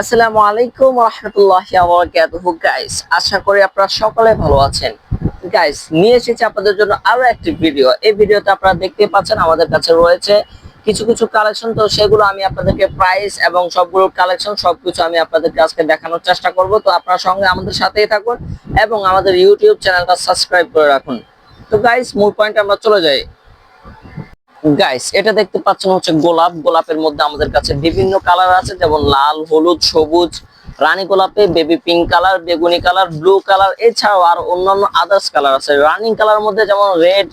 আসসালামু আলাইকুম রাহমাতুল্লাহি ওয়া বারাকাতুহু গাইস, আশা করি আপনারা সকলে ভালো আছেন। গাইস, নিয়ে এসেছি আপনাদের জন্য আরো একটি ভিডিও। এই ভিডিওতে আপনারা দেখতে পাচ্ছেন আমাদের কাছে রয়েছে কিছু কিছু কালেকশন। তো সেগুলো আমি আপনাদেরকে প্রাইস এবং সবগুলোর কালেকশন সবকিছু আমি আপনাদেরকে আজকে দেখানোর চেষ্টা করব। তো আপনারা সঙ্গে আমাদের সাথেই থাকুন এবং আমাদের ইউটিউব চ্যানেলটা সাবস্ক্রাইব করে রাখুন। তো গাইস, মূল পয়েন্টে আমরা চলে যাই। গাইস, এটা দেখতে পাচ্ছেন হচ্ছে গোলাপ। গোলাপের মধ্যে আমাদের কাছে বিভিন্ন কালার আছে, যেমন লাল, হলুদ, সবুজ, রানী গোলাপে বেবি পিঙ্ক কালার, বেগুনি কালার, ব্লু কালার, এছাড়াও আর অন্যান্য আদার্স কালার আছে। রানিং কালার মধ্যে যেমন রেড,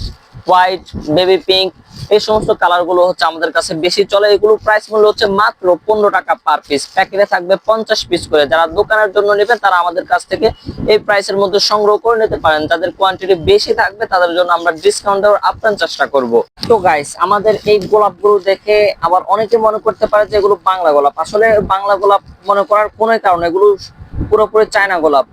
হোয়াইট, বেবি পিঙ্ক, এই সমস্ত কালার গুলো হচ্ছে আমাদের কাছে বেশি চলে। এগুলো প্রাইস মূল্য হচ্ছে মাত্র 15 টাকা পার পিস। প্যাকেটে থাকবে 50 পিস করে। যারা দোকানের জন্য নেবেন তারা আমাদের কাছ থেকে এই প্রাইসের মধ্যে সংগ্রহ করে নিতে পারেন। যাদের কোয়ান্টিটি বেশি থাকবে তাদের জন্য আমরা ডিসকাউন্ট দেওয়ার আপ্রাণ চেষ্টা করব। তো গাইস, আমাদের এই গোলাপগুলো দেখে আবার অনেকে মনে করতে পারে যে এগুলো বাংলা গোলাপ। আসলে বাংলা গোলাপ মনে করার কোনো কারণ, এগুলো পুরোপুরি চায়না গোলাপ।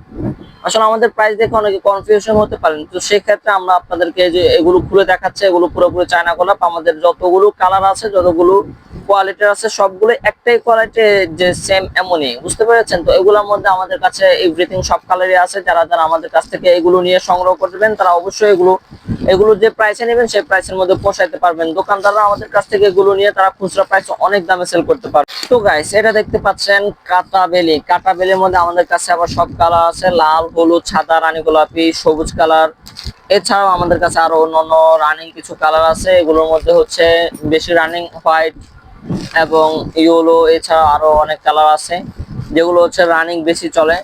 আসলে আমাদের প্রাইস দেখে অনেকে কনফিউশন হতে পারেন। তো সেক্ষেত্রে আমরা আপনাদেরকে যে এগুলো খুলে দেখাচ্ছি, এগুলো পুরোপুরি চায়না গোলাপ। আমাদের যতগুলো কালার আছে, যতগুলো কোয়ালিটির আছে, সবগুলো একটাই কোয়ালিটি, যে সেম এমনই, বুঝতে পেরেছেন? তো এগুলোর মধ্যে আমাদের কাছে এভরিথিং সব কালারই আছে। যারা যারা আমাদের কাছ থেকে এগুলো নিয়ে সংগ্রহ করবেন তারা অবশ্যই এগুলো যে প্রাইসে নেবেন সেই প্রাইসের মধ্যে পোষাইতে পারবেন। দোকানদাররা আমাদের কাছ থেকে এগুলো নিয়ে তারা খুচরা প্রাইস অনেক দামে সেল করতে পারবে। তো গাইস, এটা দেখতে পাচ্ছেন কাটা বেলি। কাটা বেলির মধ্যে আমাদের কাছে আবার সব কালার আছে, লাল, হলুদ, সাদা, রানী গোলাপি, সবুজ কালার। এছাড়াও আমাদের কাছে আরো অন্যান্য রানিং কিছু কালার আছে। এগুলোর মধ্যে হচ্ছে বেশি রানিং হোয়াইট এবং ইয়েলো, এছাড়া আরো অনেক কালার আছে যেগুলো হচ্ছে রানিং বেশি চলে।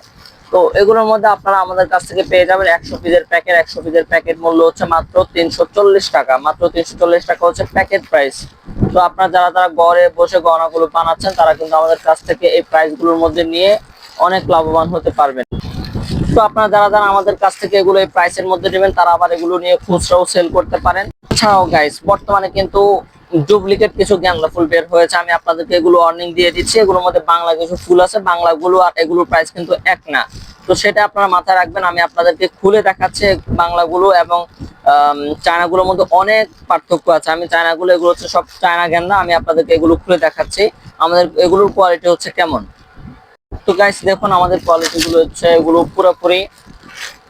তো এগুলোর মধ্যে আপনারা আমাদের কাছ থেকে পেয়ে যাবেন 100 পিসের প্যাকেট। 100 পিসের প্যাকেট মূল্য হচ্ছে মাত্র 340 টাকা। মাত্র 340 টাকা হচ্ছে প্যাকেট প্রাইস। তো আপনারা যারা যারা ঘরে বসে গহনাগুলো বানাচ্ছেন তারা কিন্তু আমাদের কাছ থেকে এই প্রাইসগুলোর মধ্যে নিয়ে অনেক লাভবান হতে পারবেন। তো আপনারা যারা যারা আমাদের কাছ থেকে এগুলো এই প্রাইসের মধ্যে নেবেন তারা আবার এগুলো নিয়ে খুচরাও সেল করতে পারেন। এছাড়াও গাইস, বর্তমানে কিন্তু ডুপ্লিকেট কিছু গেন্দা ফুল বের হয়েছে। আমি আপনাদেরকে এগুলো ওয়ার্নিং দিয়ে দিচ্ছি। এগুলোর মধ্যে বাংলা কিছু ফুল আছে, বাংলাগুলো আর এগুলোর প্রাইস কিন্তু এক না। তো সেটা আপনারা মাথায় রাখবেন। আমি আপনাদেরকে খুলে দেখাচ্ছি বাংলাগুলো এবং চায়নাগুলোর মধ্যে অনেক পার্থক্য আছে। আমি চায়নাগুলো, এগুলো হচ্ছে সব চায়না গেন্দা, আমি আপনাদেরকে এগুলো খুলে দেখাচ্ছি আমাদের এগুলোর কোয়ালিটি হচ্ছে কেমন। তো গাইস, দেখুন আমাদের কোয়ালিটি গুলো হচ্ছে এগুলো পুরোপুরি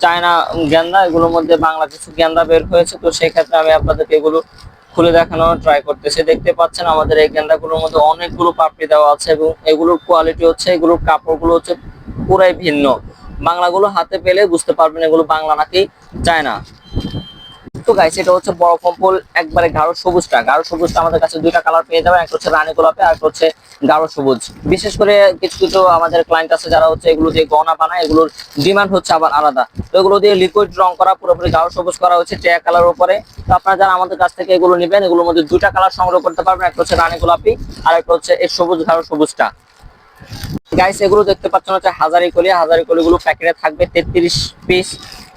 চায়না গেন্দা। এগুলোর মধ্যে বাংলা কিছু গেন্দা বের হয়েছে। তো সেই ক্ষেত্রে আমি আপনাদেরকে এগুলো খুলে দেখানোর ট্রাই করতেছি। দেখতে পাচ্ছেন আমাদের এই গেন্দাগুলোর মধ্যে অনেকগুলো পাপড়ি দেওয়া আছে এবং এগুলোর কোয়ালিটি হচ্ছে, এগুলোর কাপড়গুলো হচ্ছে পুরাই ভিন্ন। বাংলাগুলো হাতে পেলে বুঝতে পারবেন এগুলো বাংলা নাকি চায়না। তো গাইস, এটা হচ্ছে বড় কম্বল, একবারে গাঢ় সবুজটা। গাঢ় সবুজটা আমাদের কাছে দুইটা কালার পেয়ে যাবেন, একটা হচ্ছে রানী গোলাপে আর একটা হচ্ছে গাঢ় সবুজ। বিশেষ করে কিছু কিছু আমাদের ক্লায়েন্ট আছে যারা হচ্ছে এগুলো দিয়ে গহনা বানায়, এগুলোর ডিমান্ড হচ্ছে আবার আলাদা। তো এগুলো দিয়ে লিকুইড রং করা, পুরোপুরি গাঢ় সবুজ করা হচ্ছে টিয়া কালার উপরে। তো আপনারা যারা আমাদের কাছ থেকে এগুলো নেবেন, এগুলোর মধ্যে দুইটা কালার সংগ্রহ করতে পারবেন, একটা হচ্ছে রানী গোলাপি আর একটা হচ্ছে এই সবুজ গাঢ় সবুজটা। গাইস, এগুলো দেখতে পাচ্ছেন হচ্ছে হাজারি কলি। হাজারি কলিগুলো প্যাকেটে থাকবে 33 পিস।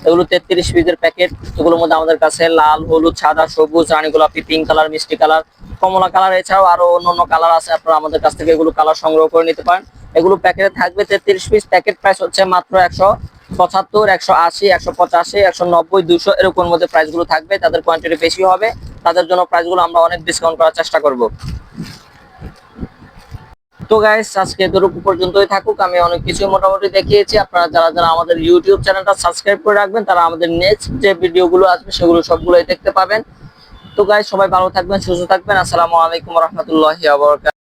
এগুলো 33 পিসের প্যাকেট। এগুলোর মধ্যে আমাদের কাছে লাল, হলুদ, সাদা, সবুজ, রানী গোলাপি, পিঙ্ক কালার, মিষ্টি কালার, কমলা কালার, এছাড়াও আরো অন্যান্য কালার আছে। আপনারা আমাদের কাছ থেকে এগুলো কালার সংগ্রহ করে নিতে পারেন। এগুলো প্যাকেটে থাকবে 33 পিস। প্যাকেট প্রাইস হচ্ছে মাত্র 175, 180, 185, 190, 200 এরকম মধ্যে প্রাইস গুলো থাকবে। তাদের কোয়ান্টিটি বেশি হবে, তাদের জন্য প্রাইস গুলো আমরা অনেক ডিসকাউন্ট করার চেষ্টা করব। তো গাইস, আজকে এতটুকু পর্যন্তই থাকুক। আমি অনেক কিছু মোটামুটি দেখিয়েছি। আপনারা যারা যারা আমাদের ইউটিউব চ্যানেলটা সাবস্ক্রাইব করে রাখবেন তারা আমাদের নেক্সট যে ভিডিওগুলো আসবে সেগুলো সবগুলোই দেখতে পাবেন। তো গাইস, সবাই ভালো থাকবেন, সুস্থ থাকবেন। আসসালামু আলাইকুম রহমতুল্লাহি ওয়া বারাকাতুহু।